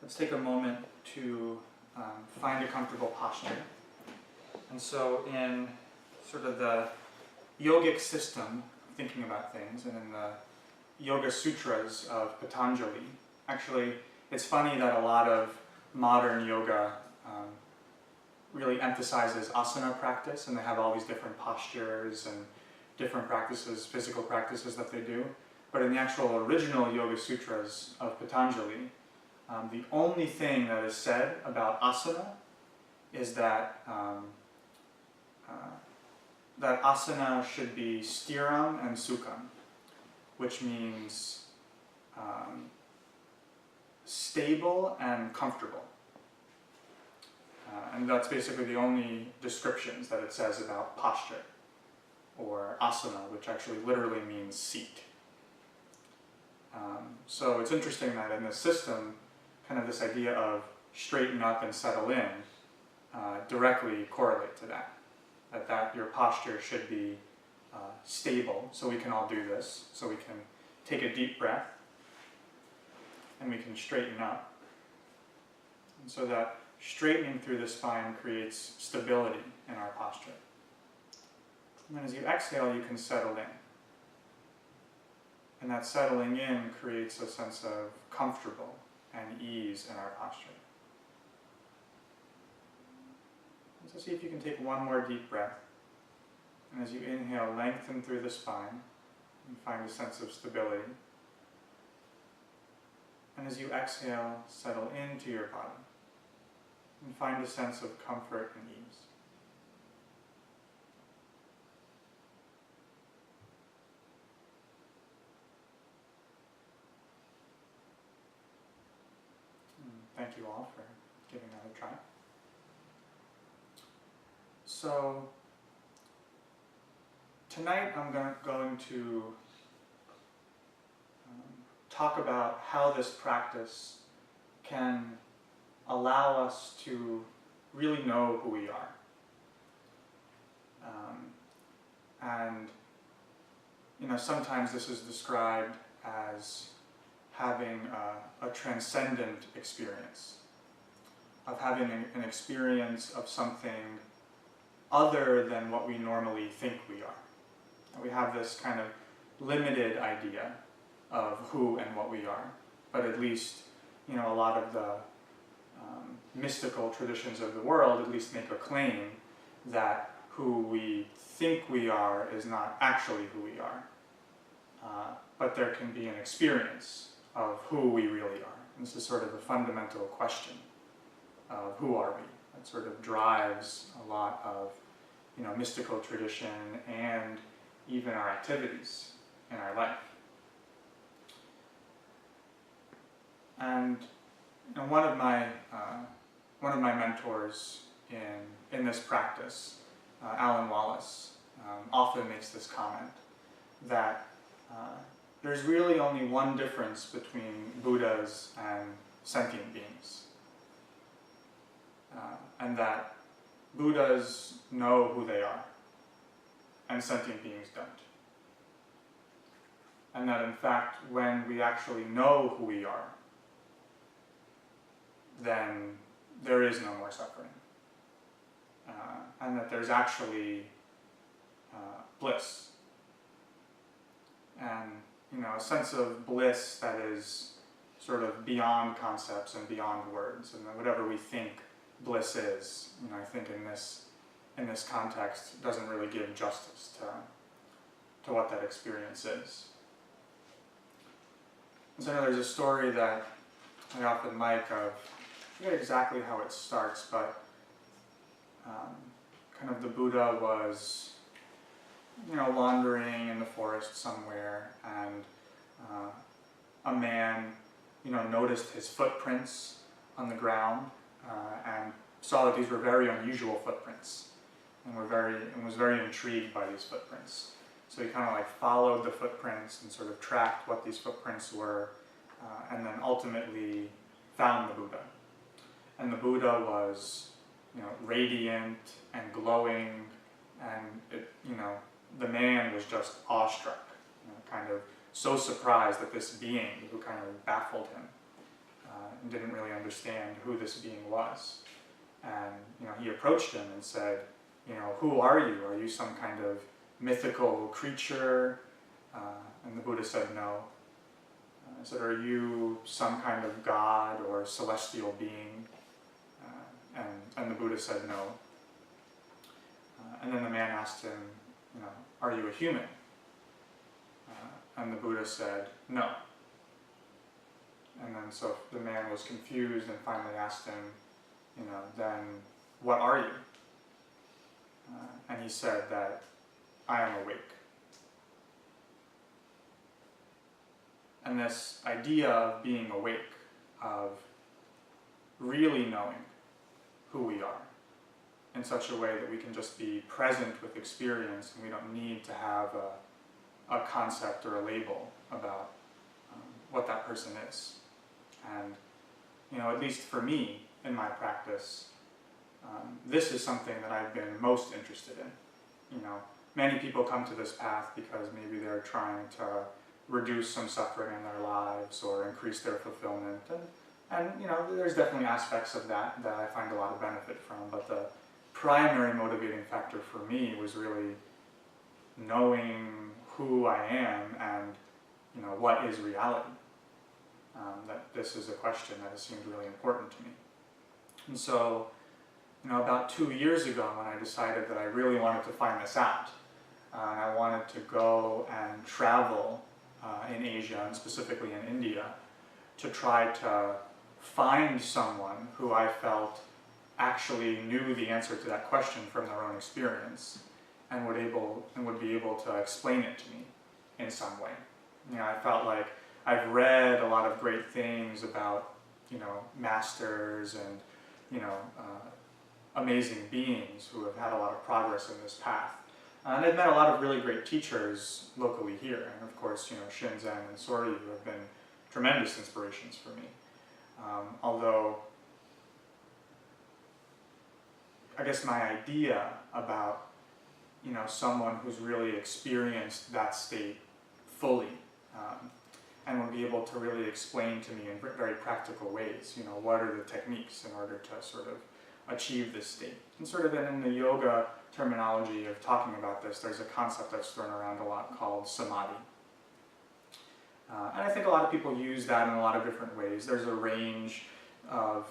let's take a moment to find a comfortable posture. And so in sort of the yogic system of thinking about things, and in the Yoga Sutras of Patanjali, actually it's funny that a lot of modern yoga really emphasizes asana practice, and they have all these different postures and different practices, physical practices that they do. But in the actual original Yoga Sutras of Patanjali, the only thing that is said about asana is that that asana should be stiram and sukham, which means stable and comfortable. And that's basically the only descriptions that it says about posture, or asana, which actually literally means seat. So it's interesting that in this system, kind of this idea of straighten up and settle in directly correlate to that. That your posture should be stable, so we can all do this. So we can take a deep breath, and we can straighten up. And so that straightening through the spine creates stability in our posture. And then as you exhale, you can settle in. And that settling in creates a sense of comfortable and ease in our posture. And so see if you can take one more deep breath. And as you inhale, lengthen through the spine and find a sense of stability. And as you exhale, settle into your body and find a sense of comfort and ease. Thank you all for giving that a try. So tonight I'm going to talk about how this practice can allow us to really know who we are. And sometimes this is described as having a transcendent experience, of having an experience of something other than what we normally think we are. We have this kind of limited idea of who and what we are, but at least a lot of the mystical traditions of the world at least make a claim that who we think we are is not actually who we are, but there can be an experience of who we really are. And this is sort of the fundamental question of who are we. That sort of drives a lot of mystical tradition and even our activities in our life. And one of my mentors in this practice, Alan Wallace, often makes this comment that there's really only one difference between Buddhas and sentient beings, and that Buddhas know who they are, and sentient beings don't. And that in fact, when we actually know who we are, then there is no more suffering. And that there's actually bliss. And a sense of bliss that is sort of beyond concepts and beyond words. And that whatever we think bliss is, I think in this context doesn't really give justice to what that experience is. And so I know there's a story that I often like of, I forget exactly how it starts, but kind of the Buddha was wandering in the forest somewhere, and a man noticed his footprints on the ground and saw that these were very unusual footprints, and was very intrigued by these footprints. So he kind of followed the footprints and sort of tracked what these footprints were, and then ultimately found the Buddha. And the Buddha was radiant and glowing, and the man was just awestruck, kind of so surprised that this being who kind of baffled him and didn't really understand who this being was. And he approached him and said, who are you? Are you some kind of mythical creature? And the Buddha said, no. I said, are you some kind of god or celestial being? And the Buddha said, no. And then the man asked him, are you a human? And the Buddha said, no. And then so the man was confused and finally asked him, then what are you? And he said that I am awake. And this idea of being awake, of really knowing who we are in such a way that we can just be present with experience and we don't need to have a concept or a label about what that person is. And at least for me in my practice, this is something that I've been most interested in. Many people come to this path because maybe they're trying to reduce some suffering in their lives or increase their fulfillment, and there's definitely aspects of that I find a lot of benefit from, but the primary motivating factor for me was really knowing who I am and what is reality. That this is a question that has seemed really important to me. And so about 2 years ago, when I decided that I really wanted to find this out, and I wanted to go and travel in Asia, and specifically in India, to try to find someone who I felt actually knew the answer to that question from their own experience and would be able to explain it to me in some way. I felt like I've read a lot of great things about masters and amazing beings who have had a lot of progress in this path. And I've met a lot of really great teachers locally here, and of course, Shinzen and Soryu have been tremendous inspirations for me. Although, I guess my idea about, someone who's really experienced that state fully, and would be able to really explain to me in very practical ways, what are the techniques in order to sort of achieve this state. And sort of in the yoga terminology of talking about this, there's a concept that's thrown around a lot called samadhi. And I think a lot of people use that in a lot of different ways. There's a range of,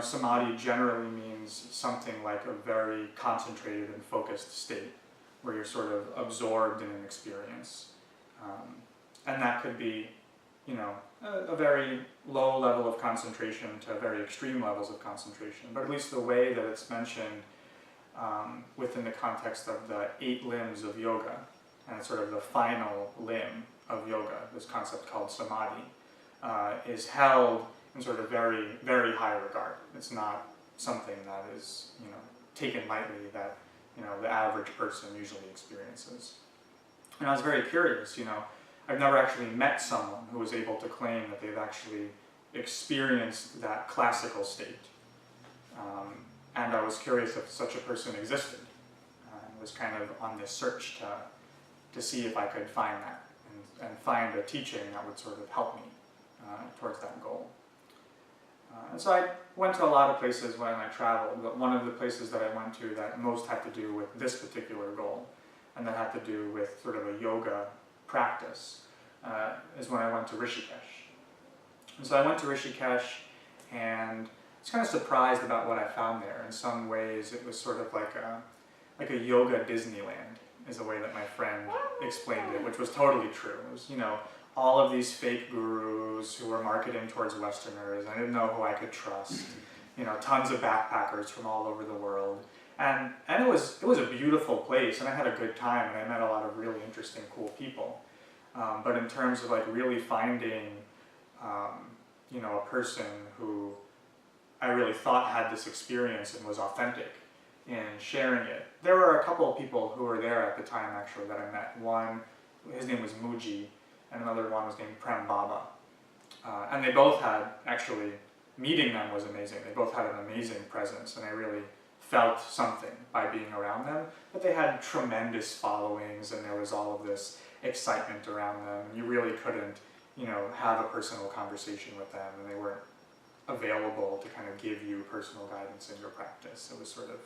samadhi generally means something like a very concentrated and focused state, where you're sort of absorbed in an experience. And that could be, a very low level of concentration to very extreme levels of concentration. But at least the way that it's mentioned within the context of the 8 limbs of yoga, and it's sort of the final limb of yoga, this concept called samadhi, is held in sort of very, very high regard. It's not something that is, taken lightly, that, the average person usually experiences. And I was very curious, I've never actually met someone who was able to claim that they've actually experienced that classical state. And I was curious if such a person existed. I was kind of on this search to see if I could find that and find a teaching that would sort of help me towards that goal. And so I went to a lot of places when I traveled, but one of the places that I went to that most had to do with this particular goal, and that had to do with sort of a yoga practice, is when I went to Rishikesh. And so I went to Rishikesh, and I was kind of surprised about what I found there. In some ways, it was sort of like a yoga Disneyland, is the way that my friend explained it, which was totally true. It was, all of these fake gurus who were marketing towards Westerners. I didn't know who I could trust. Tons of backpackers from all over the world. And it was a beautiful place, and I had a good time, and I met a lot of really interesting, cool people. But in terms of really finding, a person who I really thought had this experience and was authentic in sharing it, there were a couple of people who were there at the time actually that I met. One, his name was Muji, and another one was named Prem Baba. And they both had, actually, meeting them was amazing. They both had an amazing presence, and I really felt something by being around them. But they had tremendous followings, and there was all of this excitement around them. You really couldn't, have a personal conversation with them, and they weren't available to kind of give you personal guidance in your practice. It was sort of,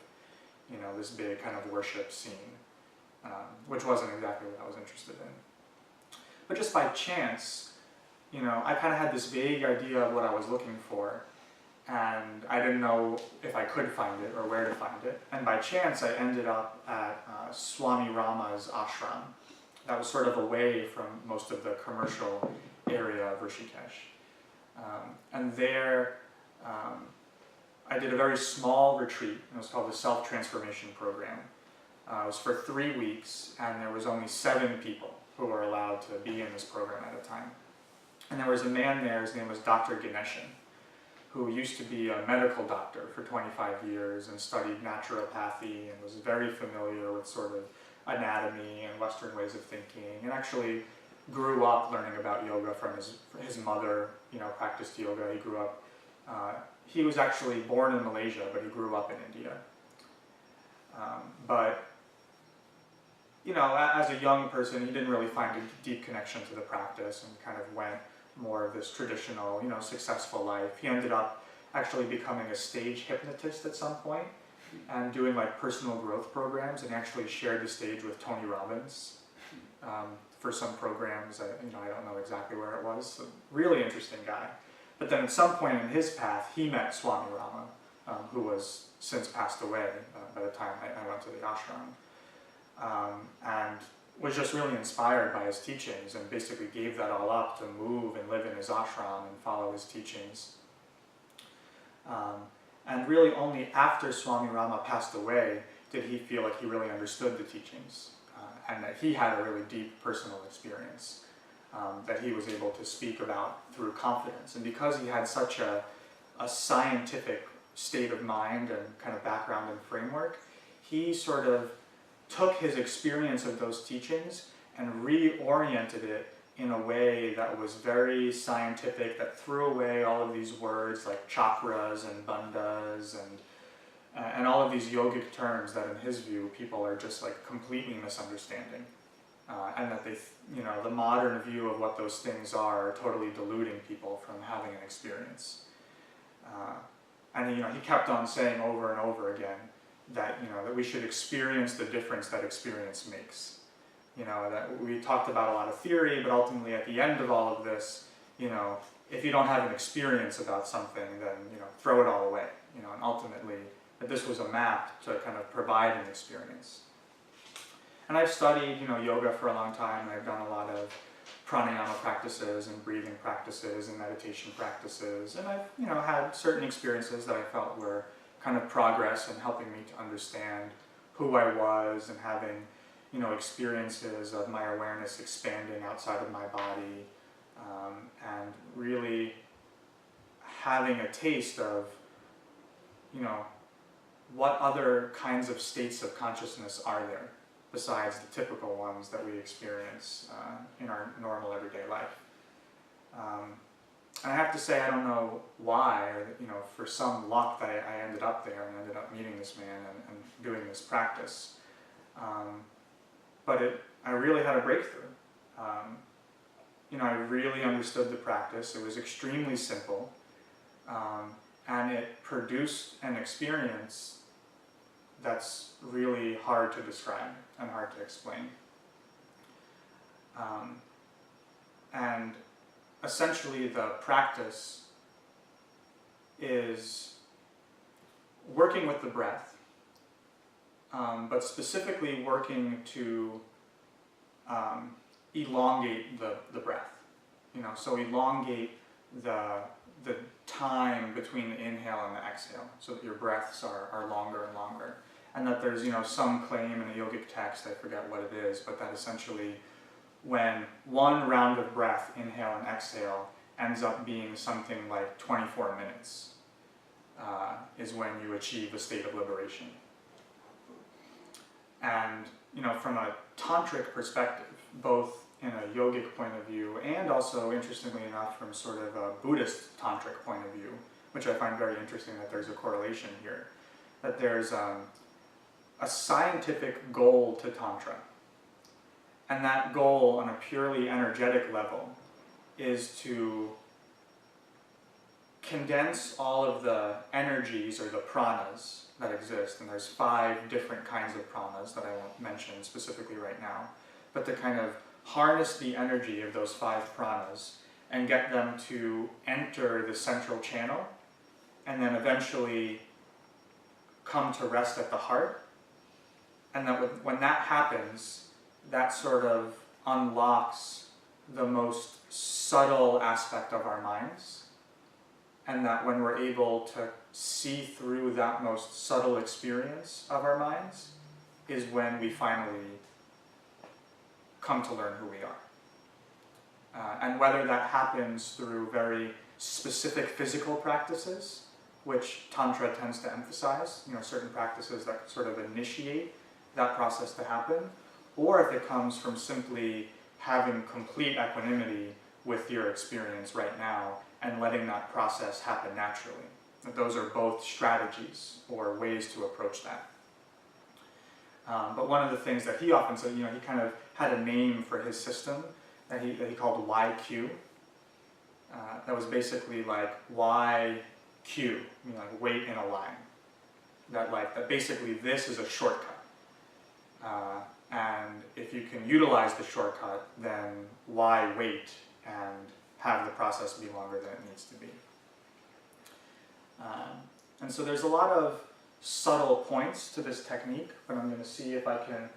this big kind of worship scene, which wasn't exactly what I was interested in. But just by chance, I kind of had this vague idea of what I was looking for, and I didn't know if I could find it or where to find it. And by chance, I ended up at Swami Rama's ashram. That was sort of away from most of the commercial area of Rishikesh. And there, I did a very small retreat. It was called the Self-Transformation Program. It was for 3 weeks, and there was only 7 people who were allowed to be in this program at a time. And there was a man there, his name was Dr. Ganeshan, who used to be a medical doctor for 25 years and studied naturopathy and was very familiar with sort of anatomy and Western ways of thinking, and actually grew up learning about yoga from his mother, practiced yoga. He grew up, he was actually born in Malaysia, but he grew up in India. But as a young person, he didn't really find a deep connection to the practice and kind of went more of this traditional, successful life. He ended up actually becoming a stage hypnotist at some point and doing like personal growth programs, and actually shared the stage with Tony Robbins for some programs. I don't know exactly where it was. So really interesting guy. But then at some point in his path, he met Swami Rama, who was since passed away by the time I went to the ashram, and was just really inspired by his teachings, and basically gave that all up to move and live in his ashram and follow his teachings. And really only after Swami Rama passed away did he feel like he really understood the teachings, and that he had a really deep personal experience that he was able to speak about through confidence. And because he had such a scientific state of mind and kind of background and framework, he sort of took his experience of those teachings and reoriented it in a way that was very scientific, that threw away all of these words like chakras and bandhas and all of these yogic terms that in his view people are just like completely misunderstanding. And that the modern view of what those things are totally deluding people from having an experience. And he kept on saying over and over again that that we should experience the difference that experience makes. That we talked about a lot of theory, but ultimately at the end of all of this, if you don't have an experience about something, then throw it all away. And ultimately that this was a map to kind of provide an experience. And I've studied yoga for a long time, and I've done a lot of pranayama practices and breathing practices and meditation practices, and I've had certain experiences that I felt were kind of progress in helping me to understand who I was, and having experiences of my awareness expanding outside of my body, and really having a taste of what other kinds of states of consciousness are there besides the typical ones that we experience in our normal everyday life. And I have to say, I don't know why, or for some luck that I ended up there and ended up meeting this man and doing this practice. But I really had a breakthrough. I really understood the practice. It was extremely simple, and it produced an experience that's really hard to describe and hard to explain. And essentially the practice is working with the breath, but specifically working to elongate the breath. So elongate the time between the inhale and the exhale, so that your breaths are longer and longer. And that there's some claim in a yogic text, I forget what it is, but that essentially when one round of breath, inhale and exhale, ends up being something like 24 minutes, is when you achieve a state of liberation. And from a tantric perspective, both in a yogic point of view and also, interestingly enough, from sort of a Buddhist tantric point of view, which I find very interesting that there's a correlation here, that there's a scientific goal to Tantra. And that goal on a purely energetic level is to condense all of the energies or the pranas that exist, and there's 5 different kinds of pranas that I won't mention specifically right now, but to kind of harness the energy of those 5 pranas and get them to enter the central channel and then eventually come to rest at the heart. And that when that happens, that sort of unlocks the most subtle aspect of our minds, and that when we're able to see through that most subtle experience of our minds is when we finally come to learn who we are. And whether that happens through very specific physical practices, which Tantra tends to emphasize, certain practices that sort of initiate that process to happen, or if it comes from simply having complete equanimity with your experience right now and letting that process happen naturally. Those are both strategies or ways to approach that. But one of the things that he often said, he kind of had a name for his system that he called YQ. That was basically like YQ, like wait in a line. That basically this is a shortcut. And if you can utilize the shortcut, then why wait and have the process be longer than it needs to be? And so there's a lot of subtle points to this technique, but I'm going to see if I can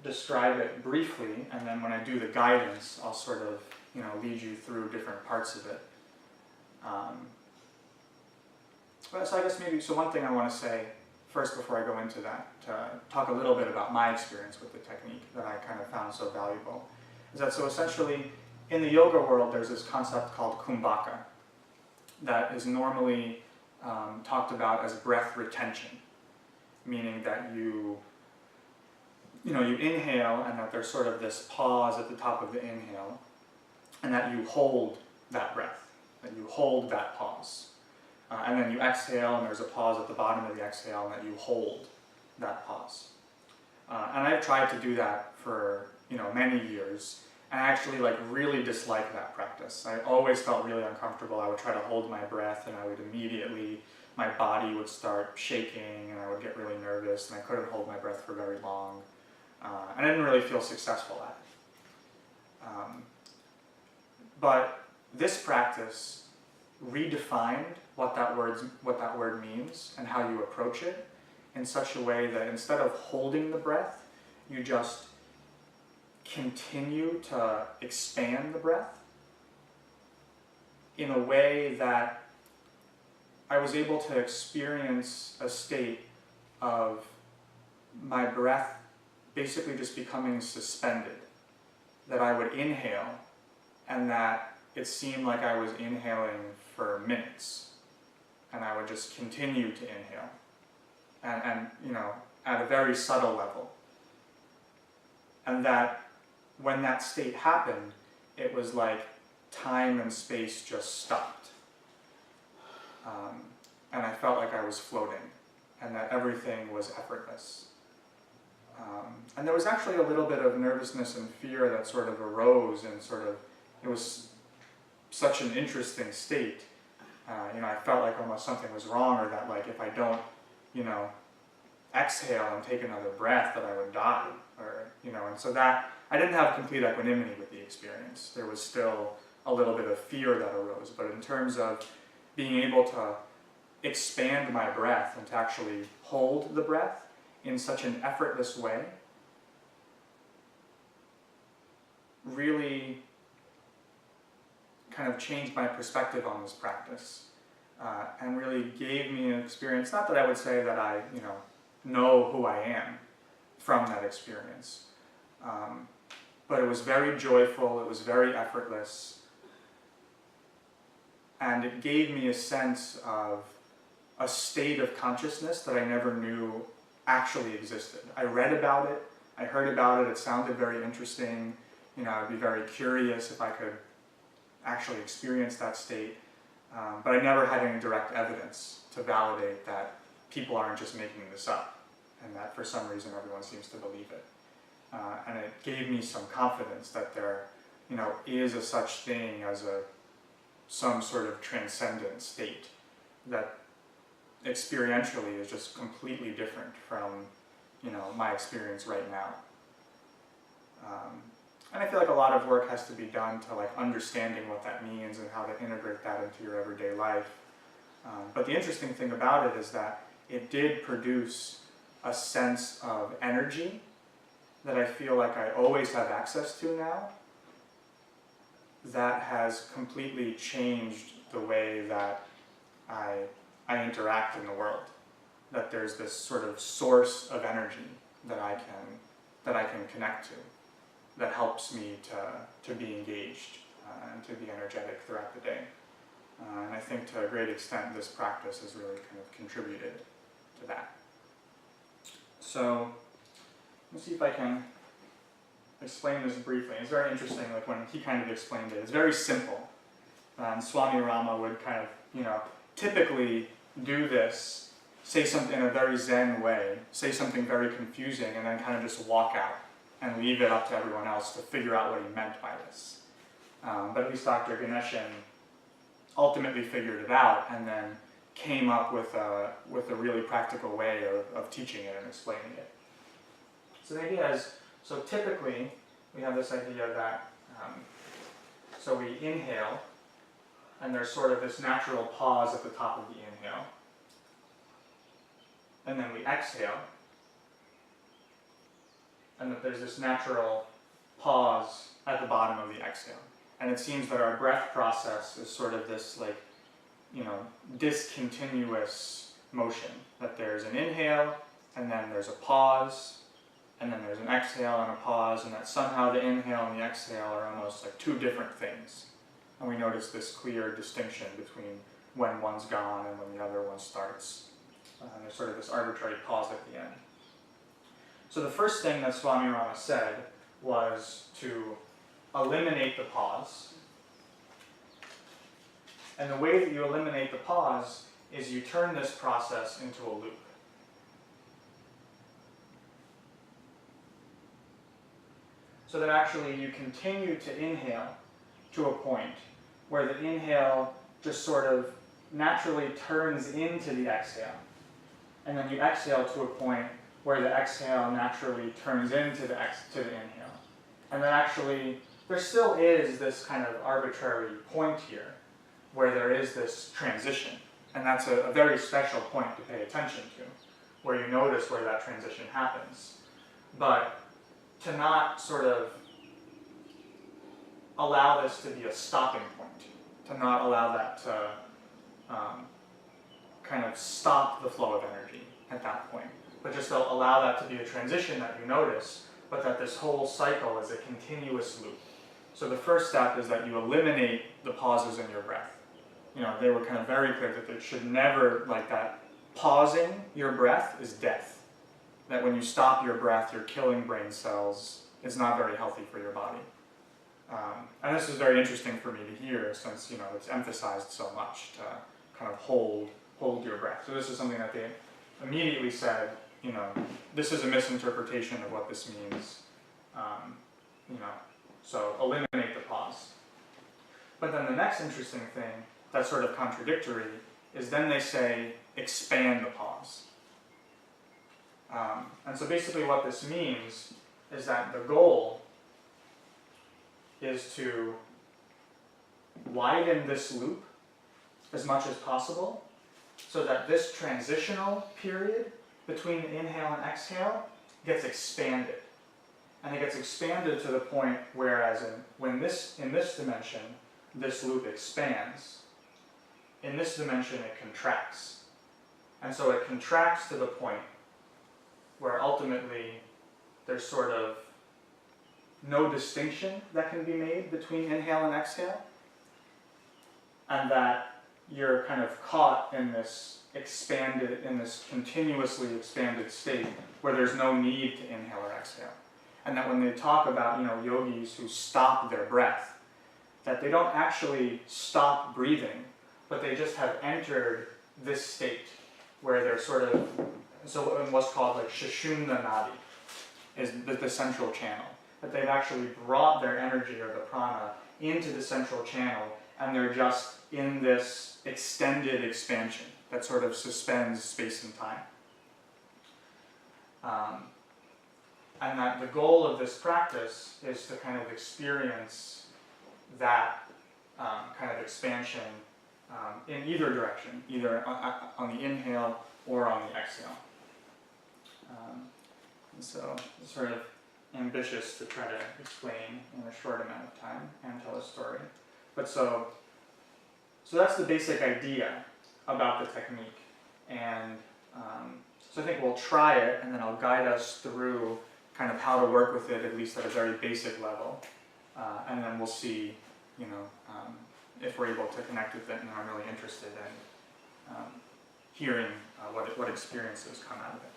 describe it briefly, and then when I do the guidance, I'll sort of lead you through different parts of it. So I guess one thing I want to say first before I go into that, to talk a little bit about my experience with the technique that I kind of found so valuable, is that so essentially in the yoga world there's this concept called kumbhaka that is normally talked about as breath retention, meaning that you inhale and that there's sort of this pause at the top of the inhale, and that you hold that breath, that you hold that pause. And then you exhale, and there's a pause at the bottom of the exhale, and that you hold that pause. And I've tried to do that for many years, and I actually really dislike that practice. I always felt really uncomfortable. I would try to hold my breath, and I would immediately, my body would start shaking, and I would get really nervous, and I couldn't hold my breath for very long. And I didn't really feel successful at it. But this practice redefined what that word means and how you approach it in such a way that instead of holding the breath, you just continue to expand the breath in a way that I was able to experience a state of my breath basically just becoming suspended. That I would inhale, and that it seemed like I was inhaling for minutes, and I would just continue to inhale, and at a very subtle level. And that when that state happened, it was like time and space just stopped. And I felt like I was floating, and that everything was effortless. And there was actually a little bit of nervousness and fear that sort of arose, and it was such an interesting state. I felt like almost something was wrong, or that if I don't, exhale and take another breath, that I would die, and so that I didn't have complete equanimity with the experience. There was still a little bit of fear that arose, but in terms of being able to expand my breath and to actually hold the breath in such an effortless way, really kind of changed my perspective on this practice, and really gave me an experience, not that I would say that I know who I am from that experience, but it was very joyful, it was very effortless, and it gave me a sense of a state of consciousness that I never knew actually existed. I read about it, I heard about it, it sounded very interesting, I'd be very curious if I could actually experience that state, but I never had any direct evidence to validate that people aren't just making this up, and that for some reason everyone seems to believe it. And it gave me some confidence that there is a such thing as a some sort of transcendent state that experientially is just completely different from, my experience right now. And I feel like a lot of work has to be done to like understanding what that means and how to integrate that into your everyday life. But the interesting thing about it is that it did produce a sense of energy that I feel like I always have access to now, that has completely changed the way that I interact in the world. That there's this sort of source of energy that I can connect to, that helps me to be engaged and to be energetic throughout the day. And I think to a great extent this practice has really kind of contributed to that. So let's see if I can explain this briefly. It's very interesting, like when he kind of explained it. It's very simple. Swami Rama would kind of, typically do this, say something in a very Zen way, say something very confusing, and then kind of just walk out and leave it up to everyone else to figure out what he meant by this. But at least Dr. Ganeshan ultimately figured it out and then came up with a really practical way of teaching it and explaining it. So the idea is, so typically we have this idea that, so we inhale, and there's sort of this natural pause at the top of the inhale. And then we exhale, and that there's this natural pause at the bottom of the exhale. And it seems that our breath process is sort of this discontinuous motion, that there's an inhale, and then there's a pause, and then there's an exhale and a pause, and that somehow the inhale and the exhale are almost like two different things. And we notice this clear distinction between when one's gone and when the other one starts. There's sort of this arbitrary pause at the end. So the first thing that Swami Rama said was to eliminate the pause. And the way that you eliminate the pause is you turn this process into a loop. So that actually you continue to inhale to a point where the inhale just sort of naturally turns into the exhale. And then you exhale to a point where the exhale naturally turns into the inhale. And then actually, there still is this kind of arbitrary point here where there is this transition. And that's a very special point to pay attention to, where you notice where that transition happens. But to not sort of allow this to be a stopping point, to not allow that to kind of stop the flow of energy at that point, but just allow that to be a transition that you notice, but that this whole cycle is a continuous loop. So the first step is that you eliminate the pauses in your breath. They were kind of very clear that it should never, like that, pausing your breath is death. That when you stop your breath, you're killing brain cells. It's not very healthy for your body. And this is very interesting for me to hear since, it's emphasized so much to kind of hold your breath. So this is something that they immediately said, this is a misinterpretation of what this means. So eliminate the pause. But then the next interesting thing that's sort of contradictory is then they say expand the pause. And so basically what this means is that the goal is to widen this loop as much as possible so that this transitional period between inhale and exhale gets expanded. And it gets expanded to the point whereas in this dimension, this loop expands. In this dimension, it contracts. And so it contracts to the point where ultimately there's sort of no distinction that can be made between inhale and exhale, and that you're kind of caught in this continuously expanded state where there's no need to inhale or exhale. And that when they talk about, yogis who stop their breath, that they don't actually stop breathing, but they just have entered this state where they're sort of, so in what's called like Shashunda Nadi is the central channel. That they've actually brought their energy or the prana into the central channel, and they're just in this extended expansion that sort of suspends space and time. And that the goal of this practice is to kind of experience that kind of expansion in either direction, either on the inhale or on the exhale. And so it's sort of ambitious to try to explain in a short amount of time and tell a story. But so that's the basic idea about the technique. And so I think we'll try it, and then I'll guide us through kind of how to work with it, at least at a very basic level. And then we'll see, if we're able to connect with it, and I'm really interested in hearing what experiences come out of it.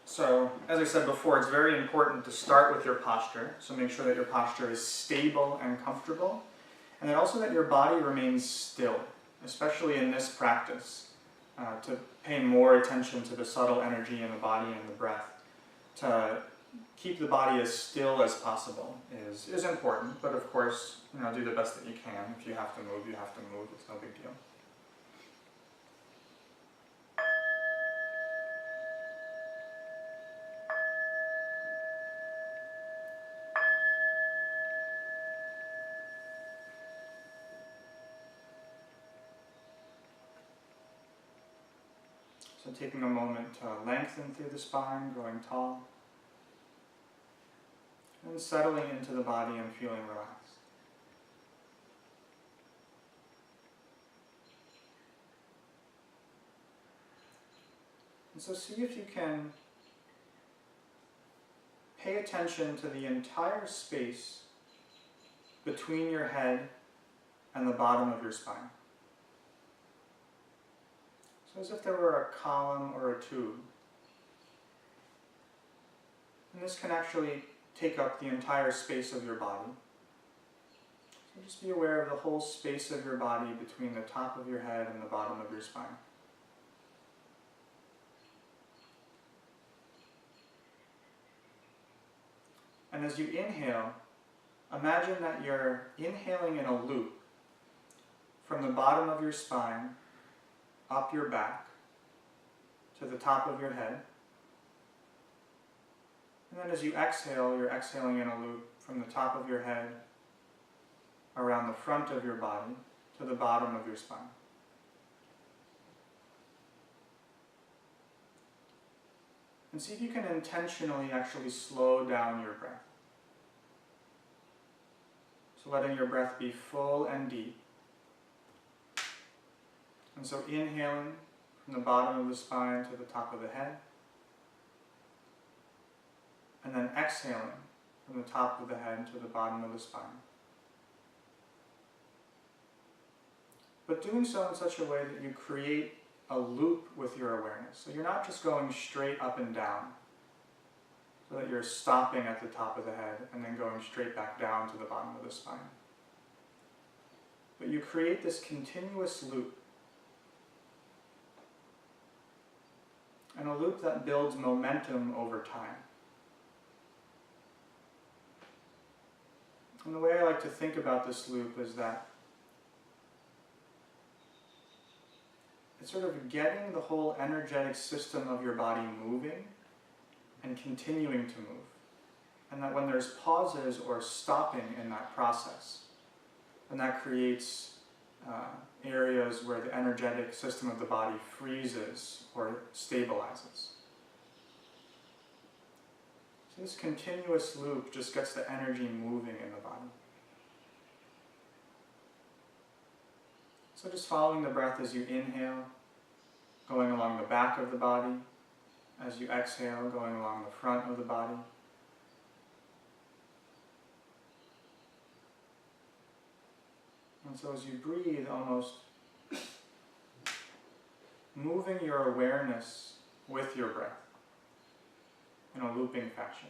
So, as I said before, it's very important to start with your posture. So make sure that your posture is stable and comfortable, and then also that your body remains still, especially in this practice, to pay more attention to the subtle energy in the body and the breath. To keep the body as still as possible is important, but of course, do the best that you can. If you have to move, you have to move. It's no big deal. So taking a moment to lengthen through the spine, growing tall, and settling into the body and feeling relaxed. And so see if you can pay attention to the entire space between your head and the bottom of your spine. So as if there were a column or a tube. And this can actually take up the entire space of your body. So just be aware of the whole space of your body between the top of your head and the bottom of your spine. And as you inhale, imagine that you're inhaling in a loop from the bottom of your spine up your back to the top of your head. And then as you exhale, you're exhaling in a loop from the top of your head around the front of your body to the bottom of your spine. And see if you can intentionally actually slow down your breath. So letting your breath be full and deep. And so inhaling from the bottom of the spine to the top of the head. And then exhaling from the top of the head to the bottom of the spine. But doing so in such a way that you create a loop with your awareness. So you're not just going straight up and down, so that you're stopping at the top of the head and then going straight back down to the bottom of the spine. But you create this continuous loop. And a loop that builds momentum over time. And the way I like to think about this loop is that it's sort of getting the whole energetic system of your body moving and continuing to move. And that when there's pauses or stopping in that process, then that creates areas where the energetic system of the body freezes or stabilizes. So this continuous loop just gets the energy moving in the body. So just following the breath as you inhale, going along the back of the body, as you exhale, going along the front of the body. And so as you breathe, almost moving your awareness with your breath in a looping fashion.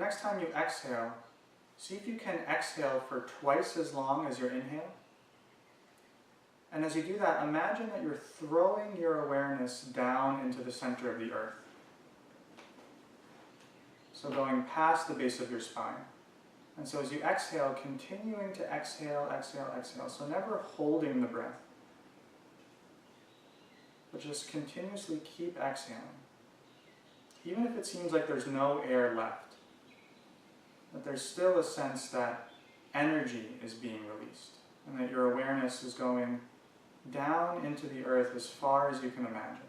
next time you exhale, see if you can exhale for twice as long as your inhale. And as you do that, imagine that you're throwing your awareness down into the center of the earth. So going past the base of your spine. And so as you exhale, continuing to exhale, exhale, exhale. So never holding the breath, but just continuously keep exhaling. Even if it seems like there's no air left, that there's still a sense that energy is being released and that your awareness is going down into the earth as far as you can imagine.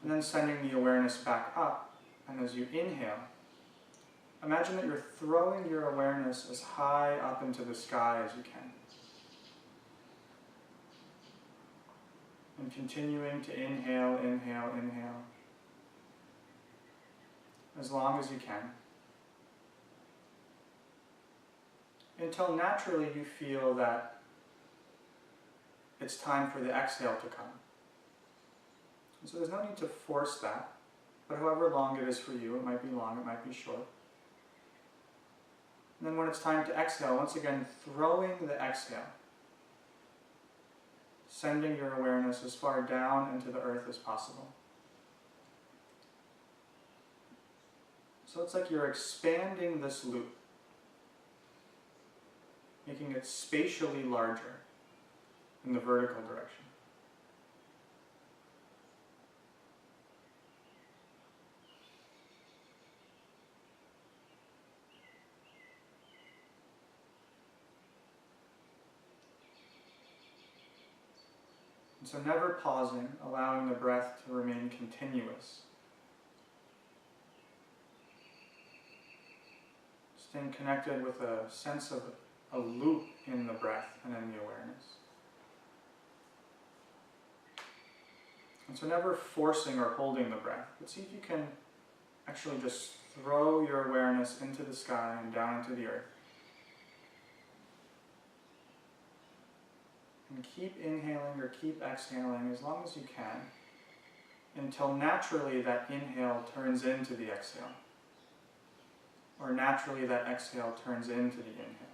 And then sending the awareness back up, and as you inhale, imagine that you're throwing your awareness as high up into the sky as you can. And continuing to inhale, inhale, inhale, as long as you can. Until naturally you feel that it's time for the exhale to come. And so there's no need to force that, but however long it is for you, it might be long, it might be short. And then when it's time to exhale, once again, throwing the exhale, sending your awareness as far down into the earth as possible. So it's like you're expanding this loop, making it spatially larger in the vertical direction. And so never pausing, allowing the breath to remain continuous. Staying connected with a sense of a loop in the breath and in the awareness. And so never forcing or holding the breath, but see if you can actually just throw your awareness into the sky and down into the earth. And keep inhaling or keep exhaling as long as you can, until naturally that inhale turns into the exhale. Or naturally that exhale turns into the inhale.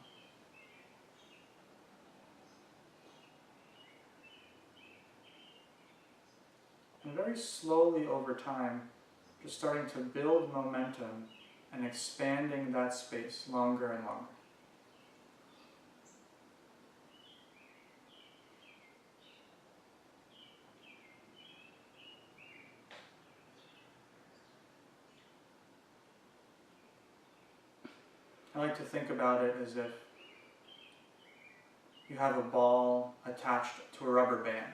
And very slowly over time, just starting to build momentum and expanding that space longer and longer. I like to think about it as if you have a ball attached to a rubber band.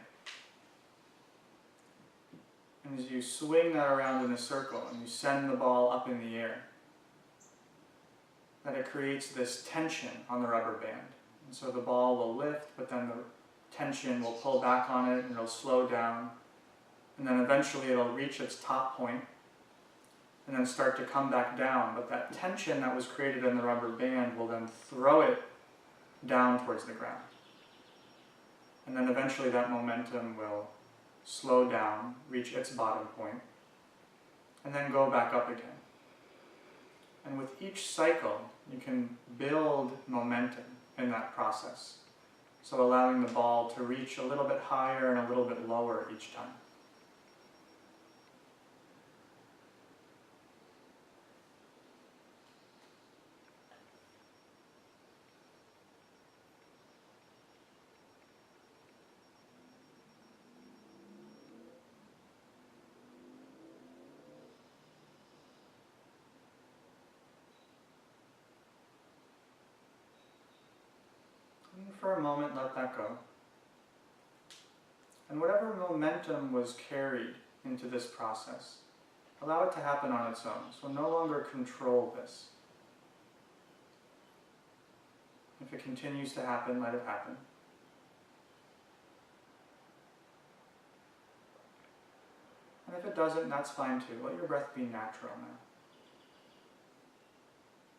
And as you swing that around in a circle and you send the ball up in the air, that it creates this tension on the rubber band. And so the ball will lift, but then the tension will pull back on it and it'll slow down. And then eventually it'll reach its top point and then start to come back down. But that tension that was created in the rubber band will then throw it down towards the ground. And then eventually that momentum will slow down, reach its bottom point, and then go back up again. And with each cycle, you can build momentum in that process. So allowing the ball to reach a little bit higher and a little bit lower each time. And for a moment, let that go. And whatever momentum was carried into this process, allow it to happen on its own. So no longer control this. If it continues to happen, let it happen. And if it doesn't, that's fine too. Let your breath be natural now.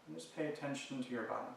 And just pay attention to your body.